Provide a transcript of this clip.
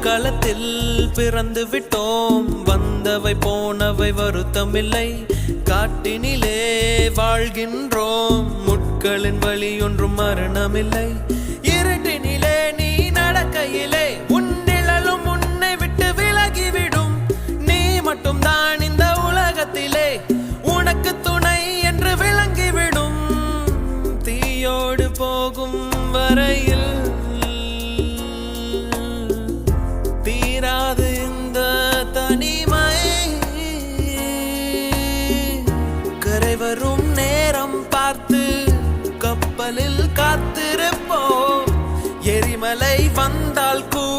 போர்க்களத்தில் பிறந்து விட்டோம். வந்தவை போனவை வருத்தமில்லை. காட்டினிலே வாழ்கின்றோம். முட்களின் வழி ஒன்றும் மரணமில்லை. இருட்டினிலே நீ நடக்கையிலே உன் நிழலும் உன்னை விட்டு விலகிவிடும். நீ மட்டும் தான் இந்த உலகத்திலே உனக்கு துணை என்று விளங்கிவிடும். தீயோடு போகும் வரையில் தீராது இந்த தனிமை. கரை வரும் நேரம் பார்த்து கப்பலில் காத்திருப்போம். எரிமலை வந்தால் கூட